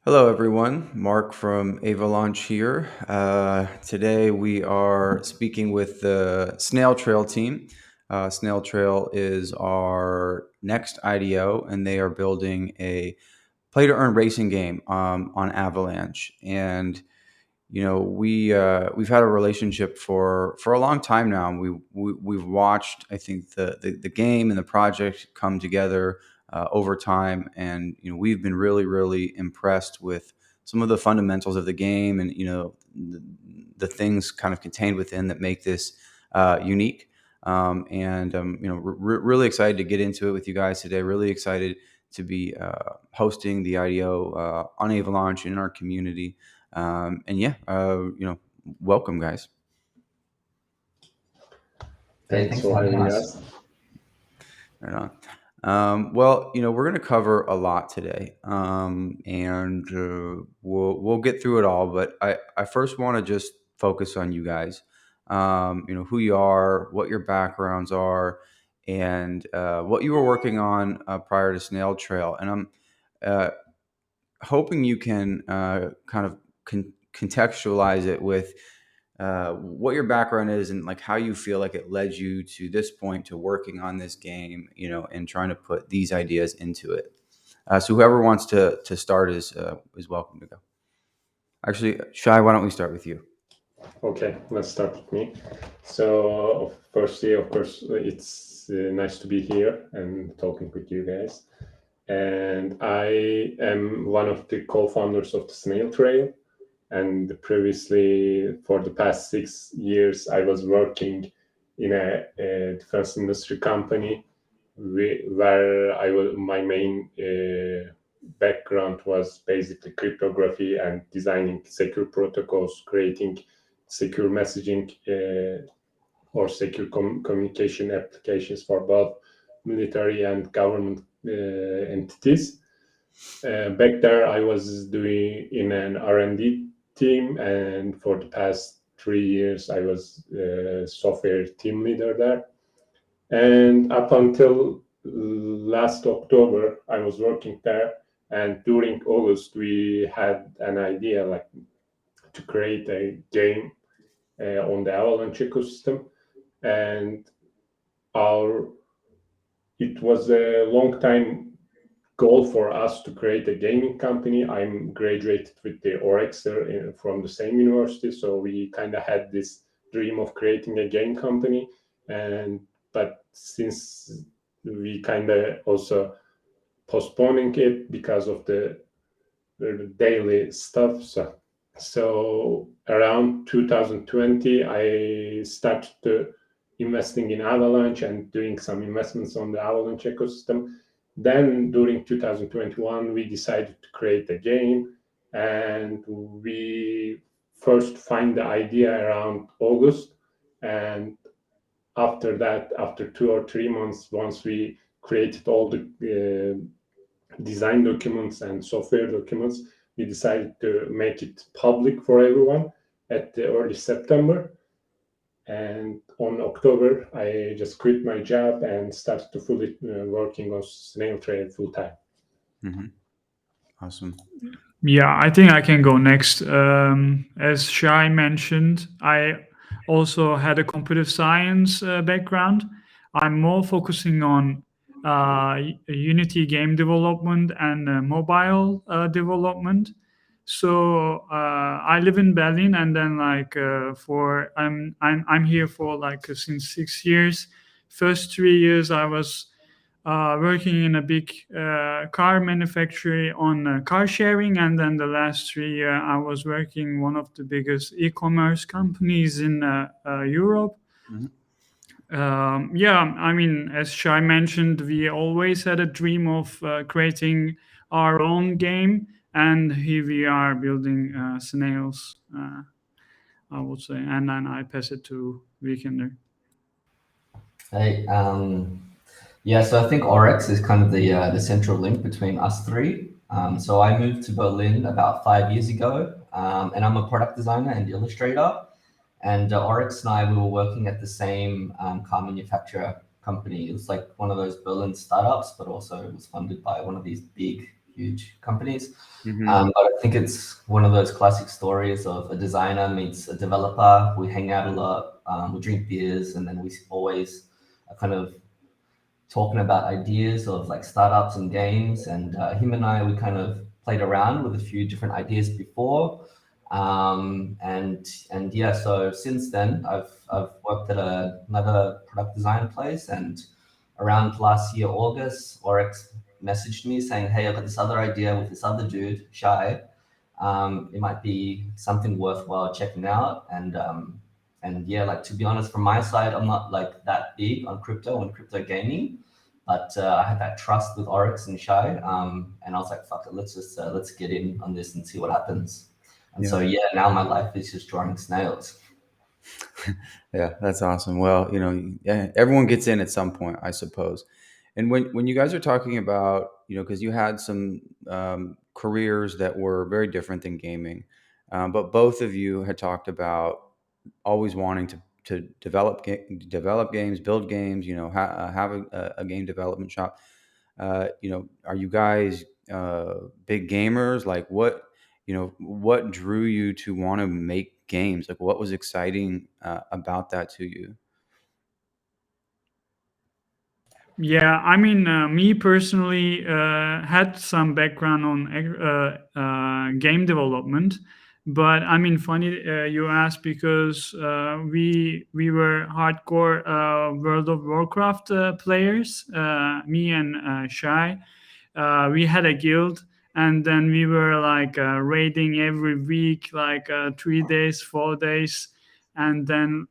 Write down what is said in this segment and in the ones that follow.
Hello, everyone. Mark from Avalaunch here. Today we are speaking with the Snail Trail team. Snail Trail is our next IDO, and they are building a play-to-earn racing game on Avalanche. And we've had a relationship for a long time now. And we've watched, I think, the game and the project come together over time, and we've been really impressed with some of the fundamentals of the game, and the things kind of contained within that make this unique. Really excited to get into it with you guys today. Really excited to be hosting the IDO on Avalanche in our community. Welcome, guys. Thanks for having us. Right on. We're going to cover a lot today, and we'll get through it all. But I first want to just focus on you guys. Who you are, what your backgrounds are, and what you were working on prior to Snail Trail. And I'm uh, hoping you can kind of contextualize it with what your background is and like how you feel like it led you to this point to working on this game, and trying to put these ideas into it. So whoever wants to start is welcome to go. Actually, Shai, why don't we start with you? Okay, let's start with me. So, firstly, of course, it's nice to be here and talking with you guys. And I am one of the co-founders of the Snail Trail. And previously, for the past 6 years, I was working in a defense industry company where my main background was basically cryptography and designing secure protocols, creating secure messaging or secure communication applications for both military and government entities. Back there, I was doing in an R&D team, and for the past 3 years, I was software team leader there. And up until last October, I was working there. And during August, we had an idea like to create a game on the Avalanche ecosystem. And our it was a long time goal for us to create a gaming company. I'm graduated with the Orex from the same university, so we kind of had this dream of creating a game company. And but since we kind of also postponing it because of the daily stuff, so around 2020, I started to investing in Avalanche and doing some investments on the Avalanche ecosystem. Then during 2021, we decided to create a game, and we first find the idea around August, and after that, after 2 or 3 months, once we created all the design documents and software documents, we decided to make it public for everyone at the early September. And on October, I just quit my job and started to fully working on Snail Trail full time. Mm-hmm. Awesome. Yeah, I think I can go next. As Shai mentioned, I also had a computer science background. I'm more focusing on Unity game development and mobile development. So I live in Berlin, and then for I'm here for since 6 years. First 3 years I was working in a big car manufacturer on car sharing, and then the last 3 years I was working one of the biggest e-commerce companies in Europe. Yeah, I mean, as Shai mentioned, we always had a dream of creating our own game, and here we are building Snails, I would say. And then I pass it to Weekender. Hey, yeah, so I think Oryx is kind of the central link between us three. So I moved to Berlin about 5 years ago, and I'm a product designer and illustrator. And Oryx and I, we were working at the same car manufacturer company. It was like one of those Berlin startups, but also it was funded by one of these big huge companies. Hmm. But I think it's one of those classic stories of a designer meets a developer. We hang out a lot, we drink beers, and then we always are kind of talking about ideas of like startups and games. And him and I, we kind of played around with a few different ideas before. And yeah, so since then, I've worked at another product design place, and around last year August, Oryx messaged me saying, "Hey, I've got this other idea with this other dude, Shy. It might be something worthwhile checking out." And yeah, like to be honest, from my side, I'm not like that big on crypto and crypto gaming, but I had that trust with Oryx and Shy, and I was like, "Fuck it, let's get in on this and see what happens." And Yeah. so yeah, now my life is just drawing snails. Yeah, that's awesome. Well, yeah, everyone gets in at some point, I suppose. And when you guys are talking about, because you had some careers that were very different than gaming, but both of you had talked about always wanting to develop games, build games, have a game development shop. Are you guys big gamers? Like what drew you to want to make games? Like what was exciting about that to you? Yeah, I mean, me personally had some background on game development, but I mean, funny you asked because we were hardcore World of Warcraft players. Me and Shy, we had a guild, and then we were like raiding every week, like 3 days, 4 days, and then.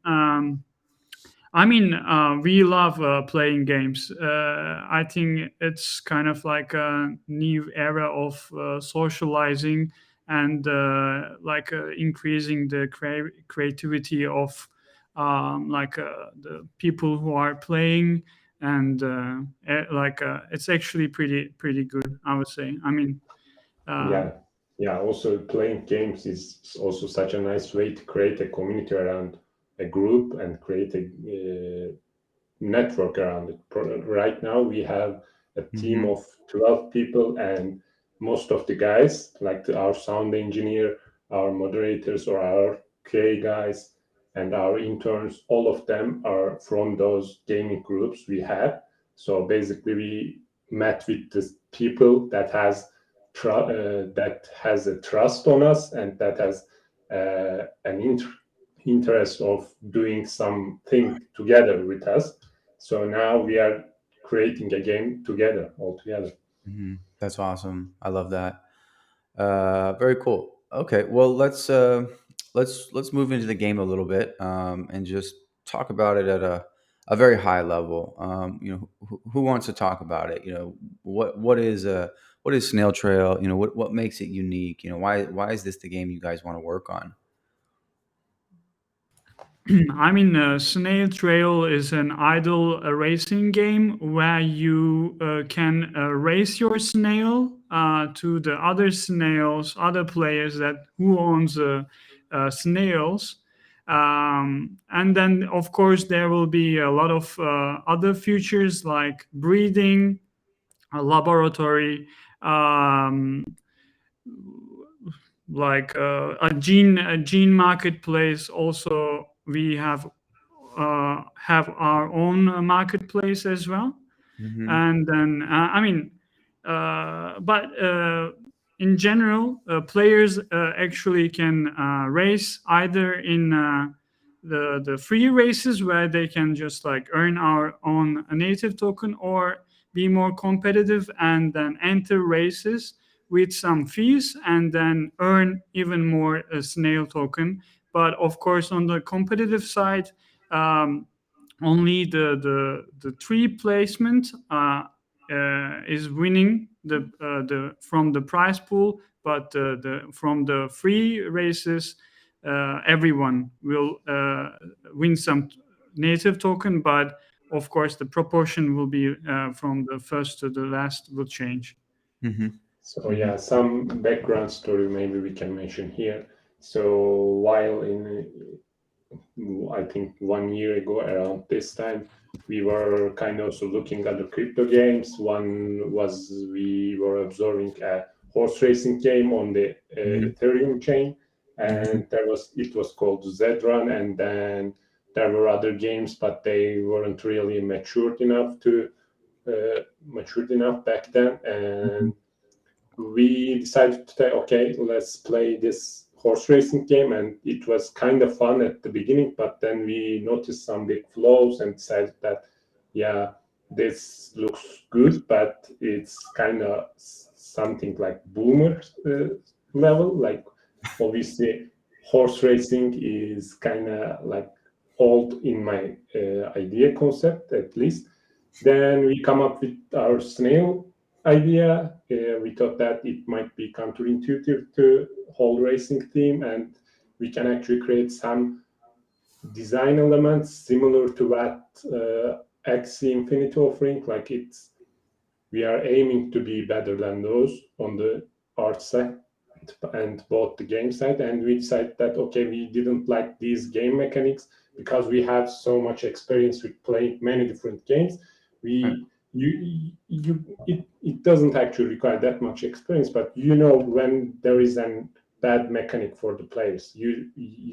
I mean, we love playing games. I think it's kind of like a new era of socializing and like increasing the creativity of like the people who are playing, and like it's actually pretty good, I would say. I mean, uh, Yeah, yeah. Also, playing games is also such a nice way to create a community around a group and create a network around it. Right now, we have a team Hmm. of 12 people, and most of the guys, like our sound engineer, our moderators, or our QA guys, and our interns, all of them are from those gaming groups we have. So basically, we met with the people that has a trust on us and that has an interest of doing something together with us. So now we are creating a game together, all together. Hmm. That's awesome. I love that. Very cool. Okay, well let's move into the game a little bit and just talk about it at a very high level. Who wants to talk about it? What is Snail Trail? What makes it unique? Why is this the game you guys want to work on? I mean, Snail Trail is an idle racing game where you can race your snail to the other snails, other players that who owns snails. And then, of course, there will be a lot of other features like breeding, a laboratory, um, like a gene marketplace. Also, we have our own marketplace as well. Hmm. And then I mean, but in general, players actually can race either in the free races where they can just like earn our own native token, or be more competitive and then enter races with some fees and then earn even more snail token. But of course, on the competitive side, um, only the tree placement is winning the from the prize pool, but the from the free races, everyone will win some native token, but of course the proportion will be from the first to the last will change. Hmm. So Hmm. yeah, some background story maybe we can mention here. So while in I think 1 year ago around this time, we were kind of also looking at the crypto games. One was we were observing a horse racing game on the Ethereum chain, and it was called Zedrun, and then there were other games, but they weren't really matured enough back then, and we decided to say, okay, let's play this horse racing game. And it was kind of fun at the beginning, but then we noticed some big flaws and decided that, yeah, this looks good, but it's kind of something like boomer level. Like, obviously, horse racing is kind of like old in my idea concept, at least. Then we come up with our snail idea. We thought that it might be counterintuitive to whole racing theme, and we can actually create some design elements similar to what Axie Infinity offering. Like, we are aiming to be better than those on the art side and both the game side. And we decided that, okay, we didn't like these game mechanics because we have so much experience with playing many different games. We it doesn't actually require that much experience, but when there is an bad mechanic for the players, you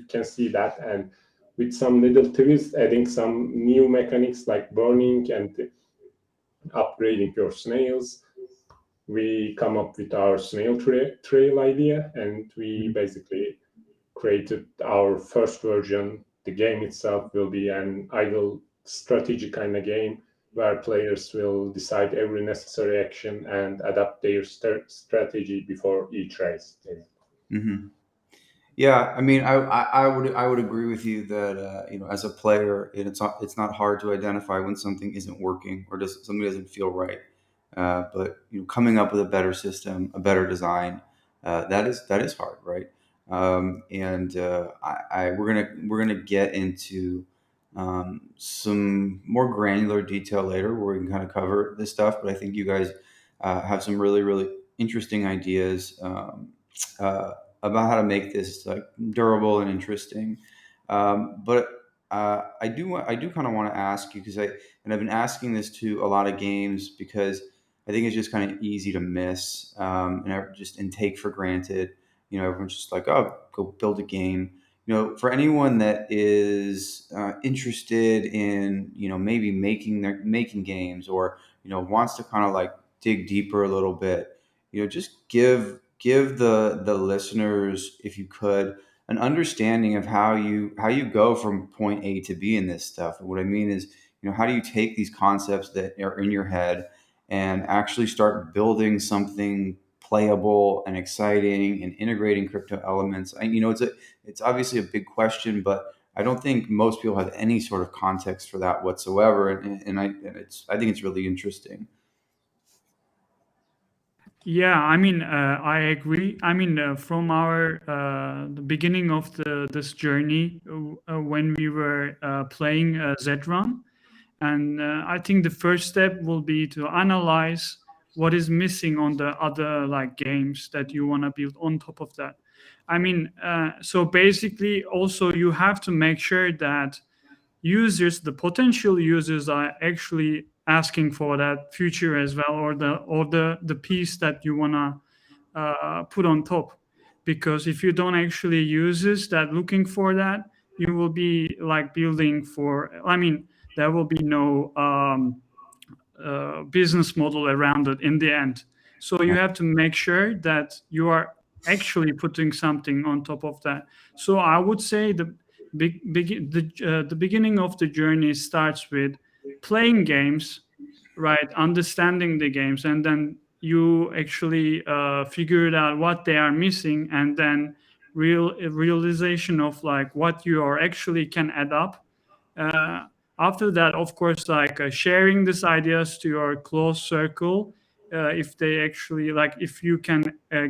can see that. And with some little twists, adding some new mechanics like burning and upgrading your snails, we come up with our Trail idea, and we basically created our first version. The game itself will be an idle strategy kind of game where players will decide every necessary action and adapt their strategy before each race. Mm-hmm. Yeah, I mean, I would agree with you that as a player, it's not hard to identify when something isn't working or something doesn't feel right. But coming up with a better system, a better design, that is hard, right? And we're gonna get into some more granular detail later, where we can kind of cover this stuff. But I think you guys have some really really interesting ideas. Uh, about how to make this like durable and interesting. But I do kind of want to ask you, and I've been asking this to a lot of games because I think it's just kind of easy to miss, and take for granted. Everyone's just like, oh, go build a game. For anyone that is interested in maybe making games, or wants to kind of like dig deeper a little bit, just give the listeners, if you could, an understanding of how you go from point A to B in this stuff. And what I mean is, how do you take these concepts that are in your head and actually start building something playable and exciting and integrating crypto elements? It's obviously a big question, but I don't think most people have any sort of context for that whatsoever. I think it's really interesting. Yeah, I mean, I agree. I mean, from our the beginning of this journey, when we were playing Zedrun, and I think the first step will be to analyze what is missing on the other like games that you want to build on top of that. I mean, so basically, also you have to make sure that the potential users, are actually asking for that future as well, or the piece that you wanna put on top. Because if you don't actually users that looking for that, you will be like building for. I mean, there will be no business model around it in the end. So you have to make sure that you are actually putting something on top of that. So I would say the beginning of the journey starts with playing games, right? Understanding the games, and then you actually figure it out what they are missing, and then realization of like what you are actually can add up. Uh, After that, of course, like sharing these ideas to your close circle, if they actually like, if you can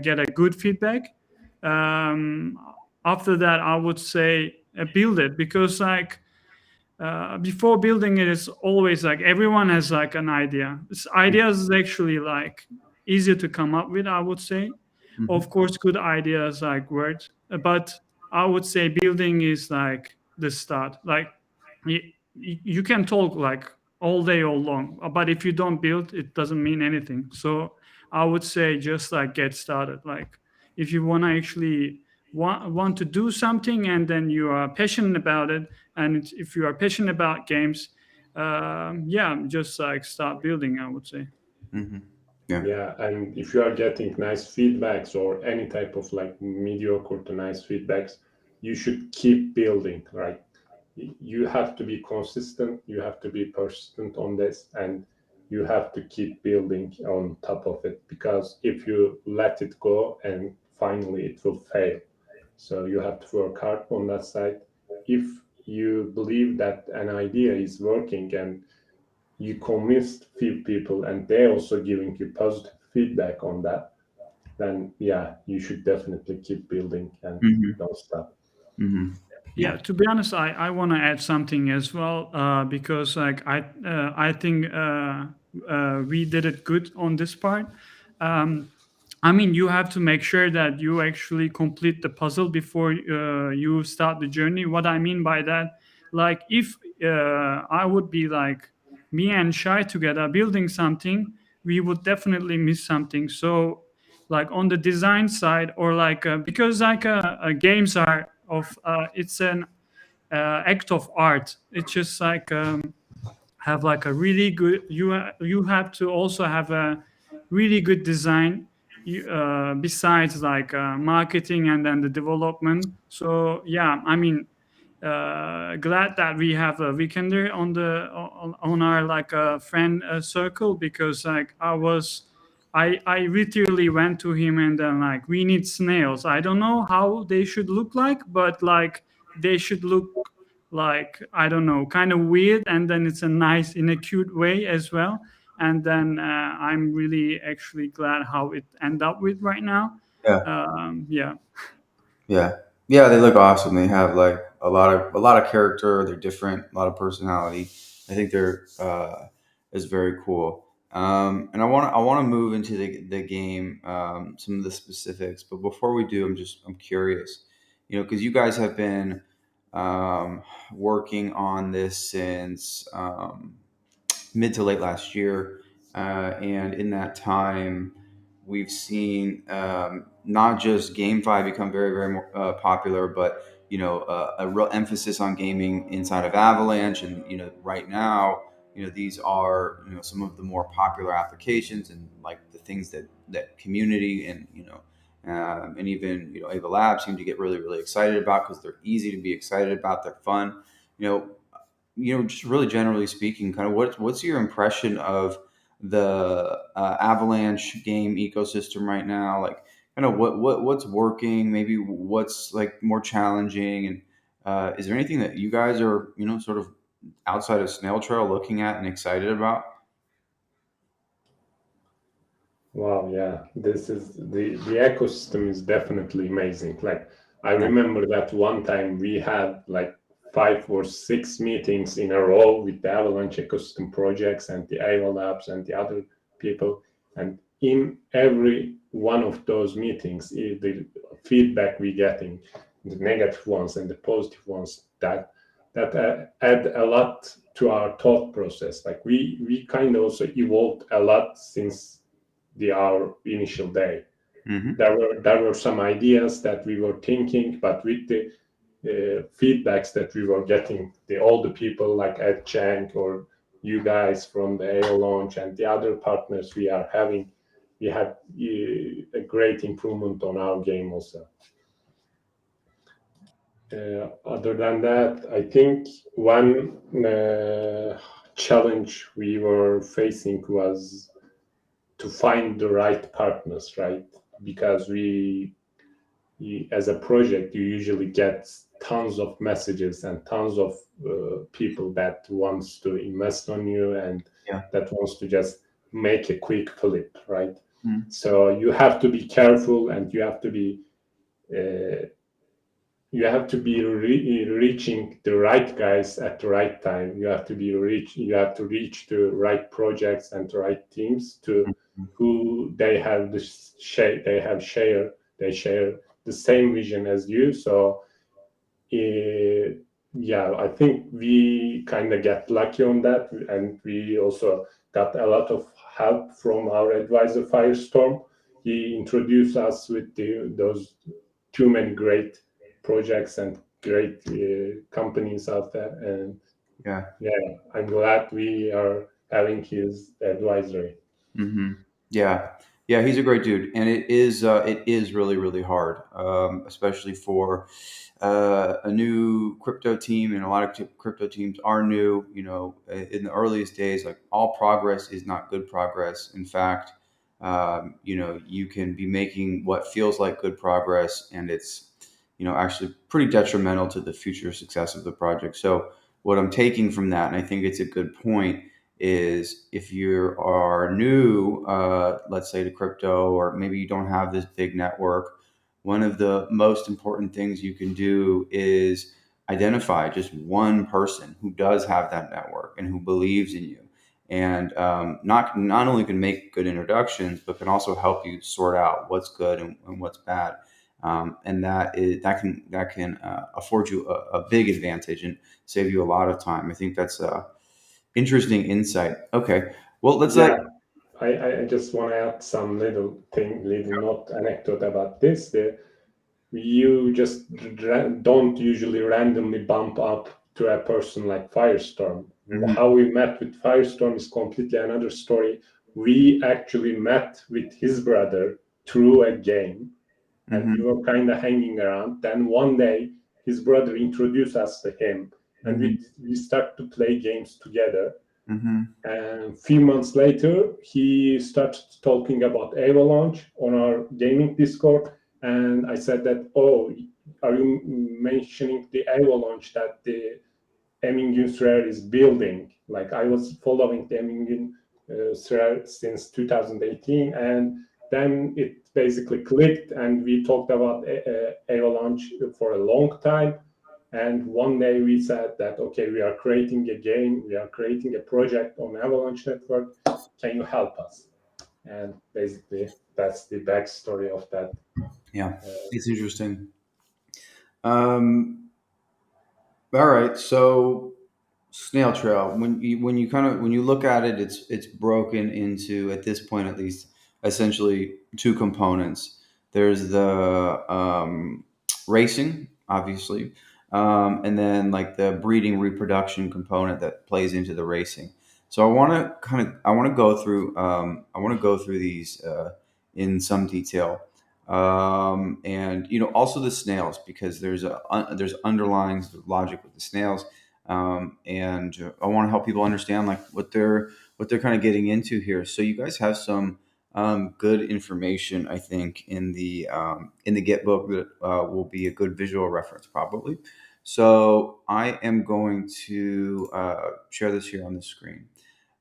get a good feedback. um, After that, I would say build it, because like before building it is always like everyone has like an idea. Ideas is actually like easier to come up with, I would say. Mhm. Of course, good ideas like words, but I would say building is like the start. Like you can talk like all day all long, but if you don't build, it doesn't mean anything. So I would say just like get started. Like if you want to actually want to do something and then you are passionate about it, and if you are passionate about games, yeah, just like start building, I would say. Hmm. Yeah. Yeah, and if you are getting nice feedbacks or any type of like mediocre to nice feedbacks, you should keep building, right? You have to be consistent, you have to be persistent on this, and you have to keep building on top of it, because if you let it go and finally it will fail. So you have to work hard on that side. If you believe that an idea is working and you convinced few people and they're also giving you positive feedback on that, then yeah, you should definitely keep building and Hmm. don't stop. Hmm. Yeah, Yeah. to be honest, I want to add something as well, because like I think we did it good on this part. Um, I mean, you have to make sure that you actually complete the puzzle before you start the journey. What I mean by that, like if I would be like me and Shai together building something, we would definitely miss something. So, like on the design side, or like because like games are of it's an act of art. It's just like have like a really good you have to also have a really good design, besides like marketing and then the development. So yeah, I mean, glad that we have a weekender on our like friend circle, because like I literally went to him and then like we need snails. I don't know how they should look like, but like they should look like, I don't know, kind of weird, and then it's a nice in a cute way as well. And then I'm really actually glad how it end up with right now. Yeah. Yeah. Yeah. Yeah, they look awesome. They have like a lot of character. They're different, a lot of personality. I think they're is very cool. And I want to move into the game, some of the specifics. But before we do, I'm curious, because you guys have been working on this since mid to late last year, and in that time, we've seen not just GameFi become very, very popular, but a real emphasis on gaming inside of Avalanche, and right now, these are some of the more popular applications and like the things that community and and even Ava Labs seem to get really, really excited about because they're easy to be excited about. They're fun. You know, just really generally speaking, kind of what's your impression of the Avalanche game ecosystem right now? Like, kind of what's working, maybe what's like more challenging, and is there anything that you guys are sort of outside of Snail Trail looking at and excited about? Wow, yeah, this is the ecosystem is definitely amazing. Like I Yeah. remember that one time we had like 5 or 6 meetings in a row with the Avalanche ecosystem projects and the Ava Labs and the other people, and in every one of those meetings, the feedback we getting, the negative ones and the positive ones, that add a lot to our thought process. Like we kind of also evolved a lot since our initial day. Hmm. There were some ideas that we were thinking, but with the feedbacks that we were getting, all the people like Ed Chang or you guys from the Avalanche and the other partners we are having, we had a great improvement on our game also. Other than that, I think one challenge we were facing was to find the right partners, right? Because as a project, you usually get tons of messages and tons of people that wants to invest on you and Yeah. that wants to just make a quick flip, right? Mhm. So you have to be careful, and uh, you have to be reaching the right guys at the right time. You have to reach the right projects and the right teams to who they have the they share the same vision as you. So yeah, I think we kind of get lucky on that, and we also got a lot of help from our advisor Firestorm. He introduced us with those too many great projects and great companies out there, and Yeah. yeah, I'm glad we are having his advisory. Yeah, yeah, he's a great dude, and it is really really hard, especially for a new crypto team, and a lot of crypto teams are new. In the earliest days, like all progress is not good progress. In fact, you can be making what feels like good progress, and it's actually pretty detrimental to the future success of the project. So what I'm taking from that, and I think it's a good point, is if you are new, let's say to crypto, or maybe you don't have this big network, one of the most important things you can do is identify just one person who does have that network and who believes in you, and not only can make good introductions, but can also help you sort out what's good and what's bad. And that can afford you a big advantage and save you a lot of time. I think that's interesting insight. Okay. Well, let's Yeah, I just want to add some little not anecdote about this. You just don't usually randomly bump up to a person like Firestorm. Mhm. How we met with Firestorm is completely another story. We actually met with his brother through a game, and we Mhm. were kind of hanging around. Then one day, his brother introduced us to him, and Mhm. we start to play games together. Mhm. And a few months later, he started talking about Avalanche on our gaming Discord. And I said that, oh, are you mentioning the Avalanche that the Emin thread is building? Like I was following the Emin thread since 2018. And then it basically clicked, and we talked about Avalanche for a long time. And one day we said that, okay, we are creating a game, we are creating a project on Avalanche Network. Can you help us? And basically, that's the backstory of that. Yeah, Uh, it's interesting. Um, all right. So Snail Trail, when you look at it, it's broken into, at this point at least, essentially two components. There's the racing, obviously, and then like the breeding reproduction component that plays into the racing. So I want to go through these in some detail, and also the snails, because there's underlying logic with the snails, and I want to help people understand like what they're kind of getting into here. So you guys have some good information, I think, in the Get book that will be a good visual reference, probably. So I am going to share this here on the screen,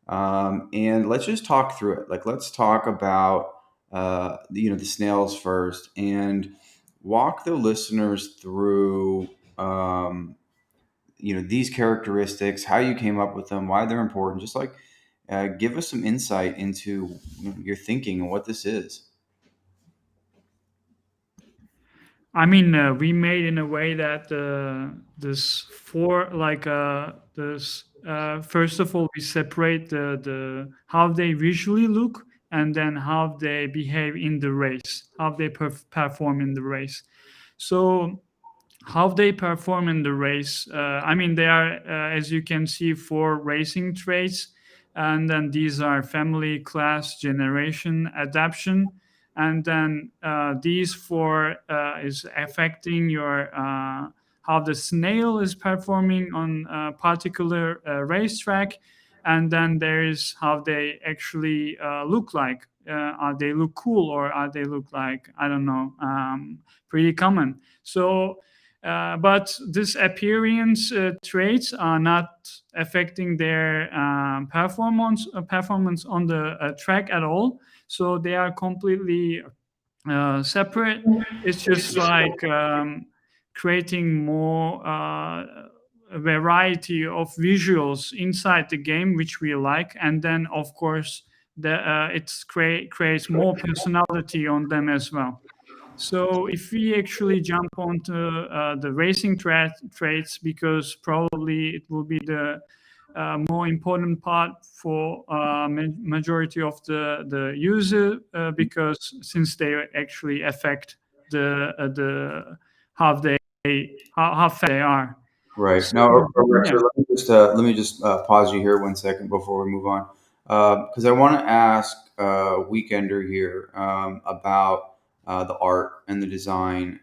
and let's just talk through it. Like, let's talk about the snails first, and walk the listeners through. These characteristics, how you came up with them, why they're important. Just like give us some insight into your thinking and what this is. I mean, we made in a way that this for like this first of all we separate the how they visually look, and then how they behave in the race, how they perform in the race. So how they perform in the race, I mean, they are, as you can see, four racing traits, and then these are family, class, generation, adaption, and then these four is affecting your how the snail is performing on a particular racetrack, and then there is how they actually look like. Are they look cool, or are they look like, I don't know, pretty common? So but this appearance traits are not affecting their performance on the track at all. So they are completely separate. It's just like creating more a variety of visuals inside the game, which we like, and then of course the creates more personality on them as well. So if we actually jump onto the racing traits, because probably it will be the more important part for majority of the user, because since they actually affect the how they how fast they are. Right. So Now, yeah, Rexer, let me just pause you here 1 second before we move on, because I want to ask Weekender here about the art and the design.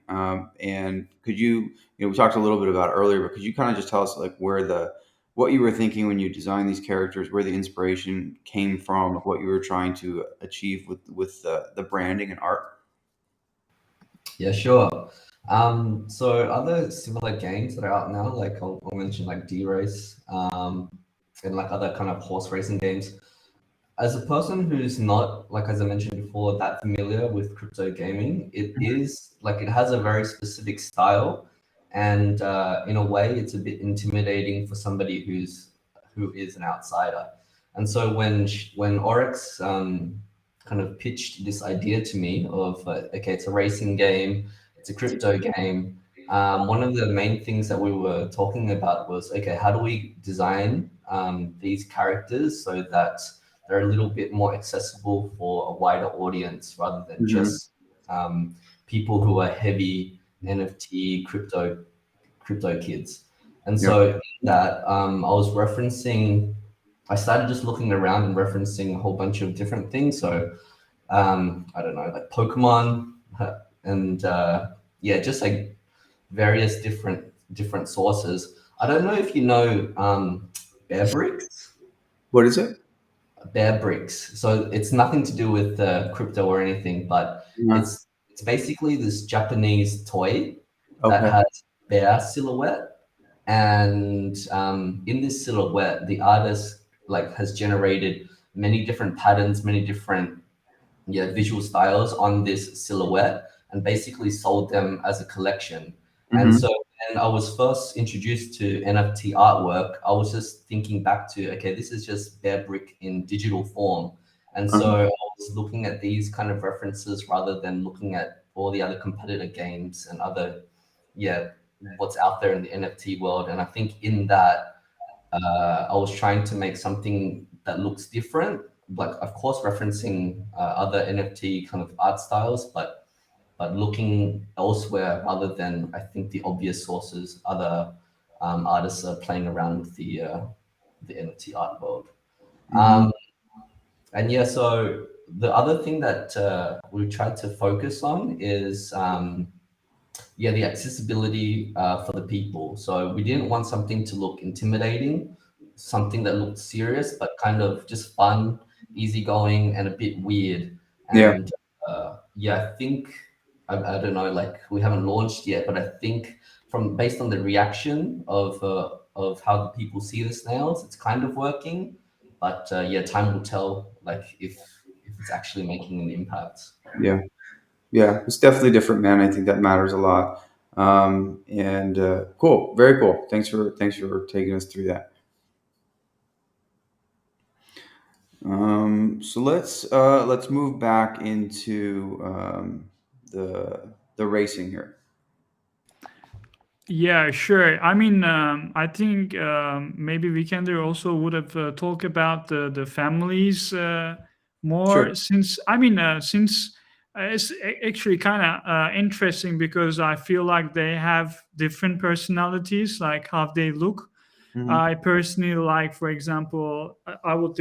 And could we talked a little bit about it earlier, but could you kind of just tell us like what you were thinking when you designed these characters, where the inspiration came from, what you were trying to achieve with the branding and art? Yeah, sure. So other similar games that are out now, like I'll mention like D-Race, and like other kind of horse racing games. As a person who's not, like as I mentioned before, that familiar with crypto gaming, it is like it has a very specific style, and in a way, it's a bit intimidating for somebody who is an outsider. And so when Oryx kind of pitched this idea to me of okay, it's a racing game, it's a crypto game. One of the main things that we were talking about was okay, how do we design these characters so that they're a little bit more accessible for a wider audience rather than Mm-hmm. just people who are heavy NFT crypto kids. And Yeah. so in that I started just looking around and referencing a whole bunch of different things. So I don't know, like Pokemon and yeah, just like various different sources. I don't know if you know Bear Bricks. What is it? Bear Bricks. So it's nothing to do with crypto or anything, but Uh, it's basically this Japanese toy that okay. has bear silhouette, and in this silhouette, the artist like has generated many different patterns, many different visual styles on this silhouette, and basically sold them as a collection. And Mm-hmm. so when I was first introduced to NFT artwork, I was just thinking back to, okay, this is just Bear Brick in digital form. And Uh-huh. so I was looking at these kind of references rather than looking at all the other competitor games and other, what's out there in the NFT world. And I think in that, I was trying to make something that looks different, like of course referencing other NFT kind of art styles, but looking elsewhere rather than I think the obvious sources other artists are playing around with the NFT art world. Mm-hmm. And yeah, so the other thing that we tried to focus on is the accessibility for the people. So we didn't want something to look intimidating, something that looked serious, but kind of just fun, easygoing, and a bit weird. Yeah. And I think I don't know, like we haven't launched yet, but I think from based on the reaction of how the people see the snails, it's kind of working. But time will tell, like if it's actually making an impact. Yeah. Yeah, it's definitely different, man. I think that matters a lot. And cool, very cool. Thanks for taking us through that. So let's move back into the racing here. yeah, sure. I mean, I think maybe Vikander also would have talked about the families more, Sure. since since it's actually kind of interesting, because I feel like they have different personalities, like how they look. Hmm. I personally like, for example, I would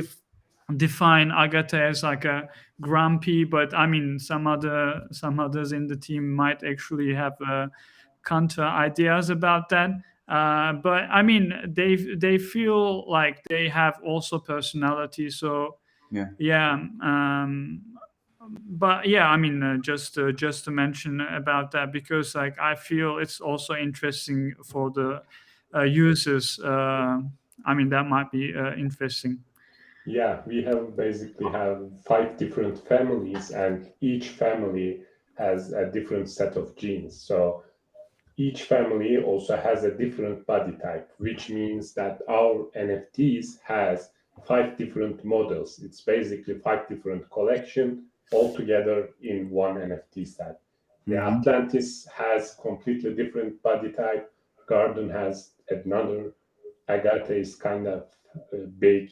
define Agatha as like a grumpy, but I mean some others in the team might actually have counter ideas about that. But I mean they feel like they have also personality. So Yeah. yeah, but yeah, I mean just to mention about that, because like I feel it's also interesting for the users. I mean that might be interesting. Yeah, we have basically have 5 different families, and each family has a different set of genes. So each family also has a different body type, which means that our NFTs has 5 different models. It's basically 5 different collection all together in one NFT set. The Mm-hmm. Atlantis has completely different body type. Garden has another. Agate is kind of big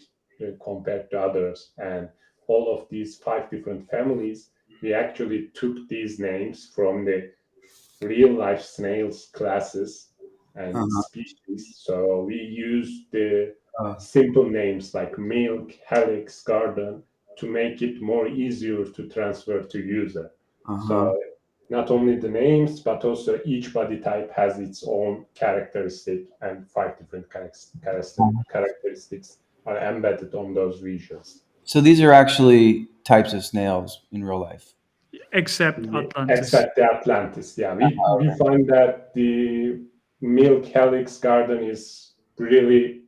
compared to others, and all of these five different families, we actually took these names from the real life snails classes and Uh-huh. species. So we use the Uh, simple names like milk, helix, garden to make it more easier to transfer to user. uh-huh. So not only the names, but also each body type has its own characteristic, and five different characteristics are embedded on those regions. So these are actually types of snails in real life. except Yeah, Atlantis. except the Atlantis. Yeah, we find that the milk helix garden is really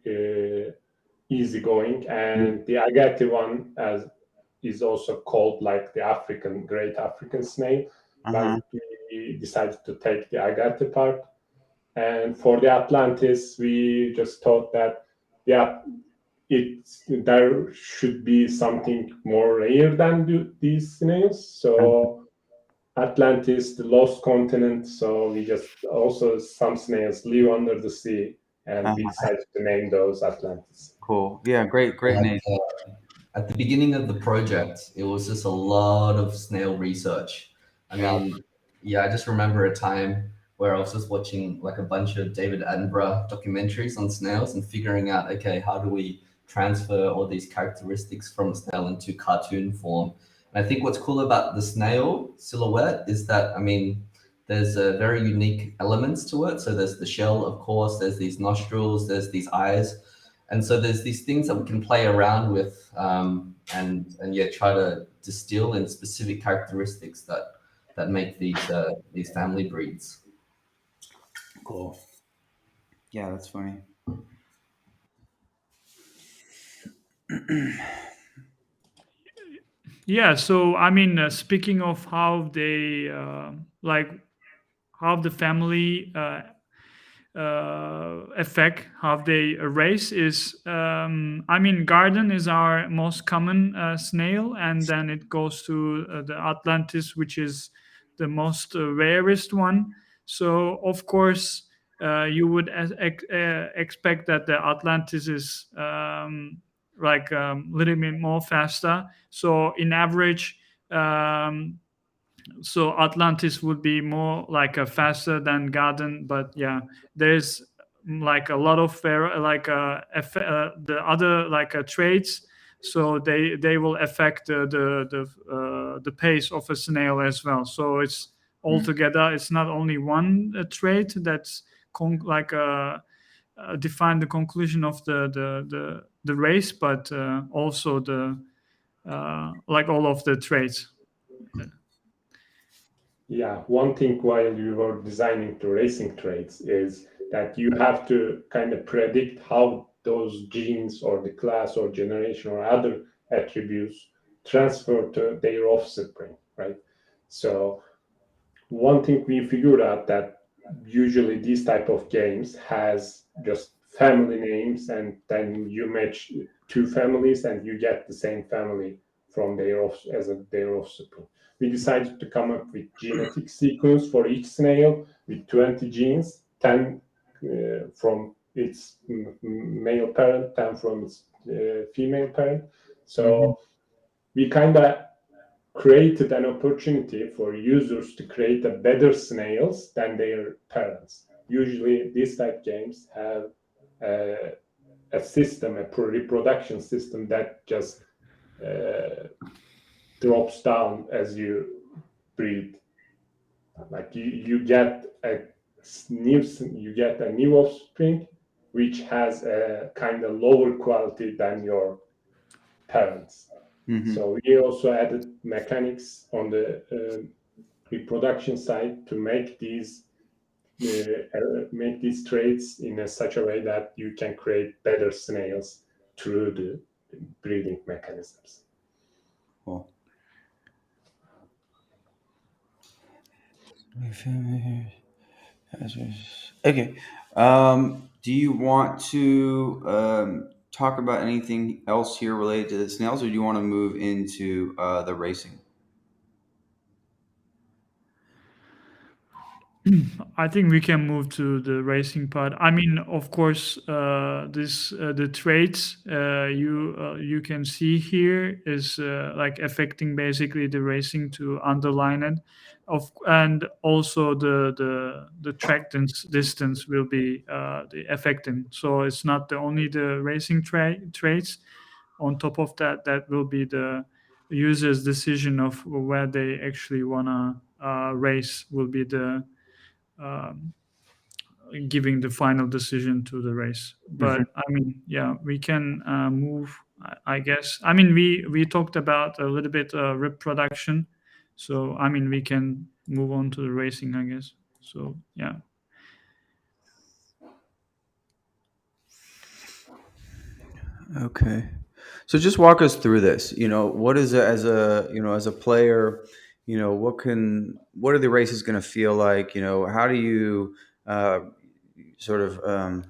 easygoing, and the agate one as is also called like the African great African snail. Uh-huh. But we decided to take the agate part, and for the Atlantis, we just thought that yeah, there should be something more rare than these snails. So Atlantis, the lost continent. So we just also some snails live under the sea, and we Uh-huh. decided to name those Atlantis. Cool. Yeah, great name. At the beginning of the project, it was just a lot of snail research. I Yeah, mean, yeah, I just remember a time where I was just watching like a bunch of David Attenborough documentaries on snails and figuring out, okay, how do we transfer all these characteristics from a snail into cartoon form? And I think what's cool about the snail silhouette is that, I mean, there's very unique elements to it. So there's the shell, of course, there's these nostrils, there's these eyes, and so there's these things that we can play around with, and yeah, try to distill in specific characteristics that make these family breeds. Cool. Yeah, that's funny. Yeah, so I mean, speaking of how they like how the family effect how they race is, I mean, garden is our most common snail, and then it goes to the Atlantis, which is the most rarest one. So of course you would expect that the Atlantis is like a little bit more faster. So in average, so Atlantis would be more like a faster than Garden, but yeah, there's like a lot of the other like traits, so they will affect the pace of a snail as well. So it's altogether, it's not only one trait that's like define the conclusion of the race, but also the like all of the traits. yeah. One thing while you were designing the racing traits is that you have to kind of predict how those genes or the class or generation or other attributes transfer to their offspring, right? So one thing we figured out that usually these type of games has just family names, and then you match two families and you get the same family from their offspring. We decided to come up with genetic sequence for each snail with 20 genes, 10 from its male parent, 10 from its female parent. Mm-hmm. So we kind of created an opportunity for users to create a better snails than their parents. Usually, these type games have a, a system, a reproduction system that just uh, drops down as you breed. Like you get a new offspring, which has a kind of lower quality than your parents. Mm-hmm. So we also added mechanics on the reproduction side to make these traits in such a way that you can create better snails through the breeding mechanisms. Cool. Okay. Do you want to talk about anything else here related to the snails, or do you want to move into the racing? I think we can move to the racing part. I mean, of course, the traits you can see here is like affecting basically the racing to underline it, and also the track distance will be the affecting. So it's not the only the racing traits. On top of that, that will be the user's decision of where they actually wanna race. Will be the um, giving the final decision to the race. Mhm. But I mean, yeah, we can move. I guess. I mean, we talked about a little bit reproduction, so I mean, we can move on to the racing, I guess. So yeah. Okay. So just walk us through this. What is as a player, what are the races going to feel like? How do you uh, sort of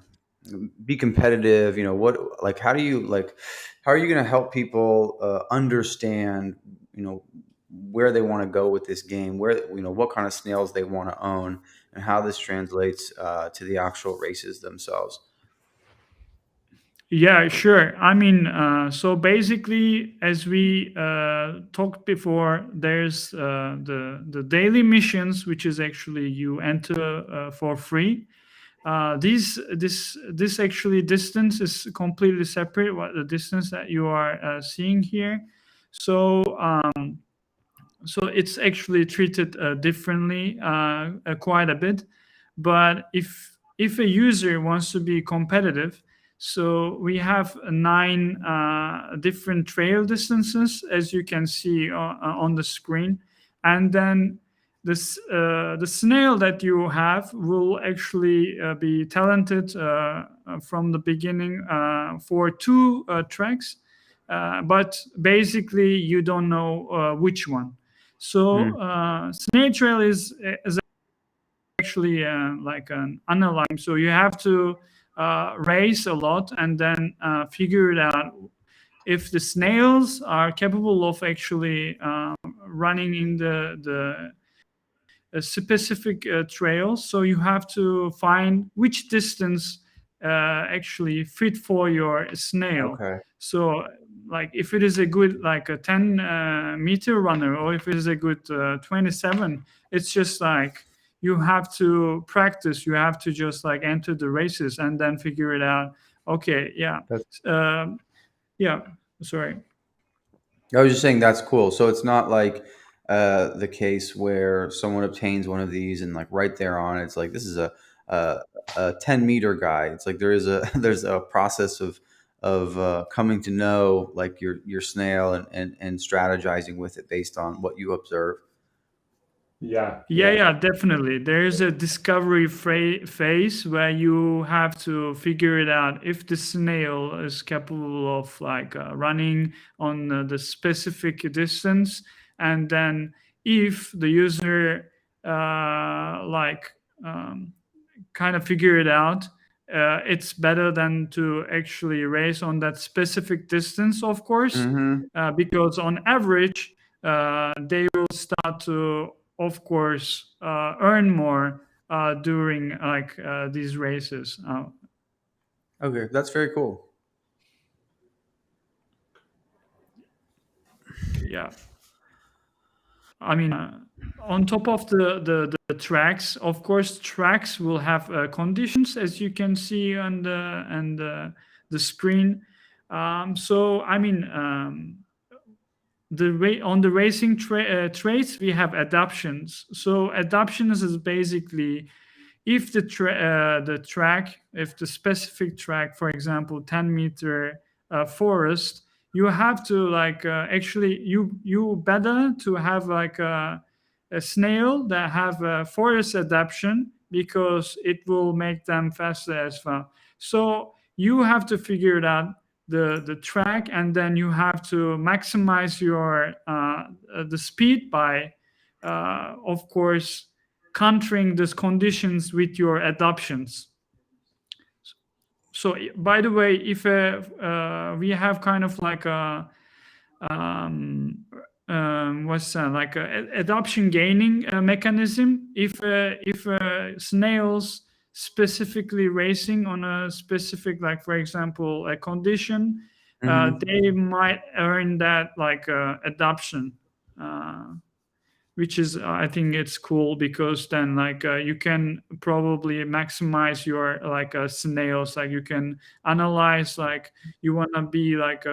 be competitive? How are you going to help people understand, where they want to go with this game, what kind of snails they want to own, and how this translates to the actual races themselves. Yeah, sure. I mean, so basically, as we talked before, there's the daily missions, which is actually you enter for free. This actually distance is completely separate. What the distance that you are seeing here, so so it's actually treated differently quite a bit. But if a user wants to be competitive, so we have nine different trail distances, as you can see on the screen, and then the snail that you have will actually be talented from the beginning for two tracks, but basically you don't know which one. So Mm. Snail Trail is actually like an unaligned. So you have to race a lot and then figure it out if the snails are capable of actually running in the specific trails. So you have to find which distance actually fit for your snail. Okay. So like if it is a good like a 10 meter runner, or if it is a good 27, it's just like you have to practice. You have to just like enter the races and then figure it out. Okay, yeah. That's um, yeah, sorry. I was just saying that's cool. So it's not like the case where someone obtains one of these and like right there on it, it's like this is a, a 10-meter guy. It's like there is a there's a process of coming to know like your snail and strategizing with it based on what you observe. Yeah, Yeah, yeah, yeah, definitely. There's a discovery phase where you have to figure it out if the snail is capable of like running on the specific distance, and then if the user like kind of figure it out, it's better than to actually race on that specific distance, of course, Mm-hmm. because on average, they will start to, of course, earn more during like these races. Okay, that's very cool. Yeah. I mean, on top of the tracks, of course, tracks will have conditions, as you can see on the screen. So, I mean, on the racing traits, we have adaptions. So, adaptions is basically if the track, if the specific track, for example, 10-meter forest, you have to like actually you better to have like a snail that have a forest adaptation because it will make them faster as well. So you have to figure it out the track, and then you have to maximize your the speed by of course countering these conditions with your adoptions. So by the way, if we have kind of like a um, what's that, like adoption gaining mechanism. If snails specifically racing on a specific, like for example a condition, they might earn that like adoption, which is I think it's cool, because then like you can probably maximize your like snails. Like you can analyze, like you want to be like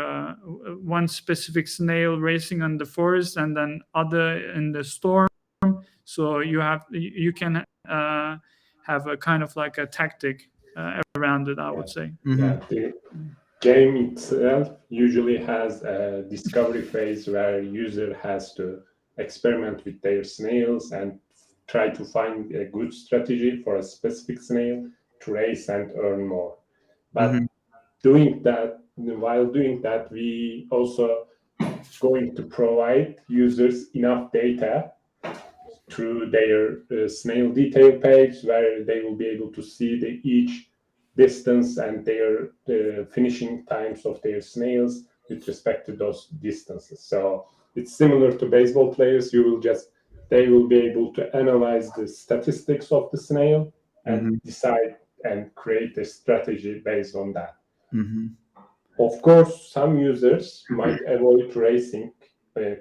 one specific snail racing on the forest and then other in the storm. So you can have a kind of like a tactic around it, I would say. Yeah, the game itself usually has a discovery phase where user has to experiment with their snails and try to find a good strategy for a specific snail to race and earn more. But while doing that, we also going to provide users enough data through their snail detail page, where they will be able to see each distance and their finishing times of their snails with respect to those distances. So it's similar to baseball players. They will be able to analyze the statistics of the snail and decide and create a strategy based on that. Of course, some users might avoid racing,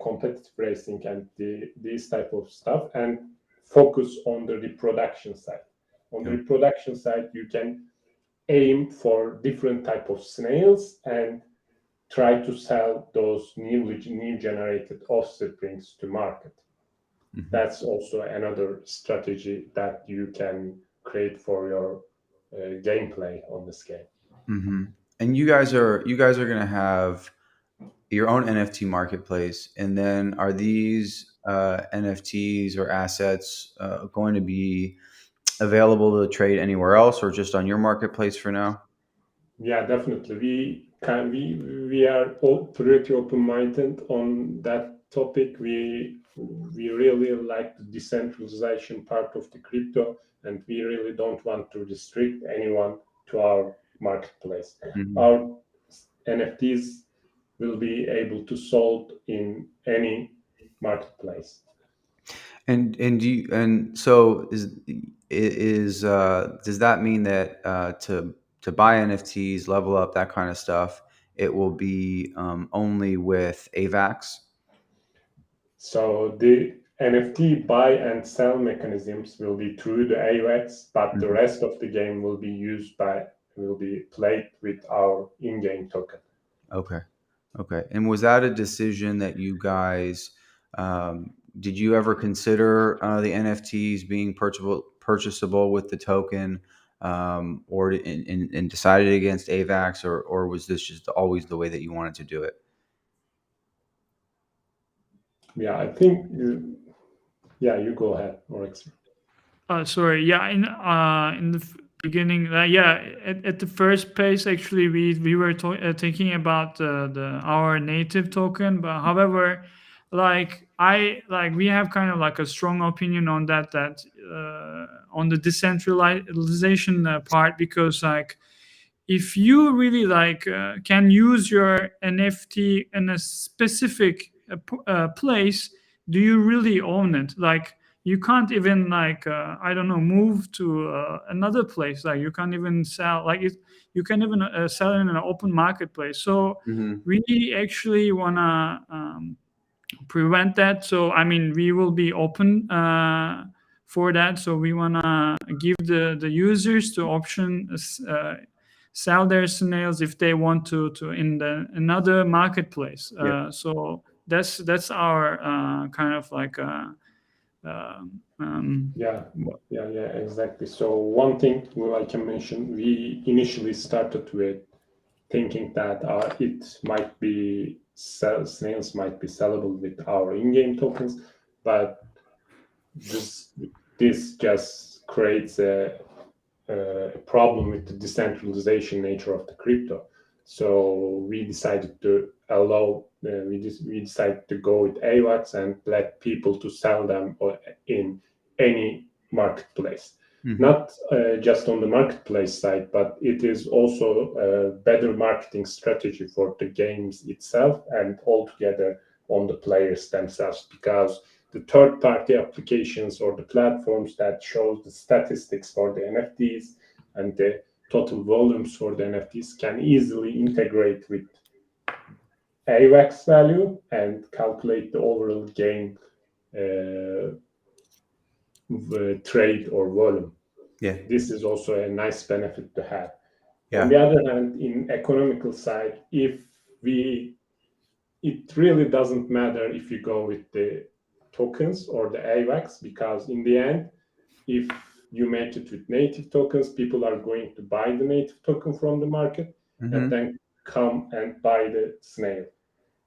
competitive racing, and these type of stuff, and focus on the reproduction side. On the reproduction side, you can aim for different type of snails and try to sell those new generated offsprings to market. That's also another strategy that you can create for your gameplay on this game. And you guys are going to have your own NFT marketplace, and then are these NFTs or assets going to be available to trade anywhere else, or just on your marketplace for now? Yeah, definitely. We are pretty open-minded on that topic. We really like the decentralization part of the crypto, and we really don't want to restrict anyone to our marketplace. Our NFTs will be able to sold in any marketplace. And so does that mean that to buy NFTs, level up, that kind of stuff, it will be only with AVAX? So the NFT buy and sell mechanisms will be through the AVAX, but the rest of the game will be played with our in-game token. Okay. And was that a decision that you guys did you ever consider the NFTs being purchasable with the token, or and decided against AVAX, or was this just always the way that you wanted to do it? Yeah, I think. Yeah, you go ahead, Oryx. Sorry. Yeah, in the beginning, at the first place, actually, we were thinking about our native token, but however, we have kind of like a strong opinion on that on the decentralization part, because like if you really can use your NFT in a specific place, do you really own it? Like you can't even I don't know, move to another place. Like you can't even sell you can even sell in an open marketplace. So we actually wanna prevent that. So I mean, we will be open for that. So we wanna give the users the option sell their snails if they want to in another marketplace. So that's our kind of like exactly. So one thing I can mention, we initially started with thinking that snails might be sellable with our in-game tokens, but this just creates a problem with the decentralization nature of the crypto. So we decided to we decided to go with AVAX and let people to sell them in any marketplace. Not just on the marketplace side, but it is also a better marketing strategy for the games itself, and altogether on the players themselves, because the third-party applications or the platforms that shows the statistics for the NFTs and the total volumes for the NFTs can easily integrate with AVAX value and calculate the overall gain trade or volume. Yeah. This is also a nice benefit to have. On Yeah. the other hand, in economical side, it really doesn't matter if you go with the tokens or the AVAX, because in the end, if you make it with native tokens, people are going to buy the native token from the market and then come and buy the snail.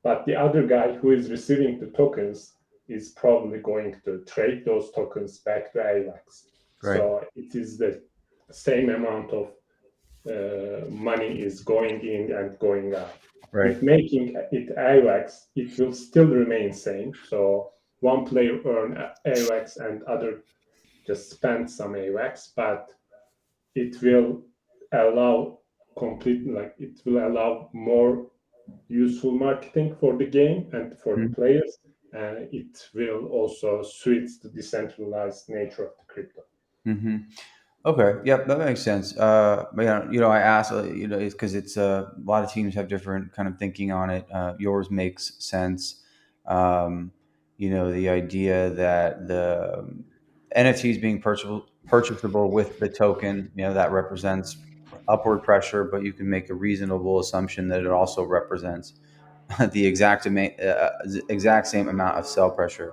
But the other guy who is receiving the tokens is probably going to trade those tokens back to AVAX. Right. So it is the same amount of money is going in and going out. Right. If making it AVAX, it will still remain same. So one player earn AVAX and other just spend some AVAX, but it will allow it will allow more useful marketing for the game and for the players. And it will also suit the decentralized nature of the crypto. Mm-hmm. Okay. Yep, that makes sense. But yeah, I asked, it's because it's a lot of teams have different kind of thinking on it. Yours makes sense. The idea that the NFTs being purchasable with the token, that represents upward pressure, but you can make a reasonable assumption that it also represents the exact same amount of sell pressure,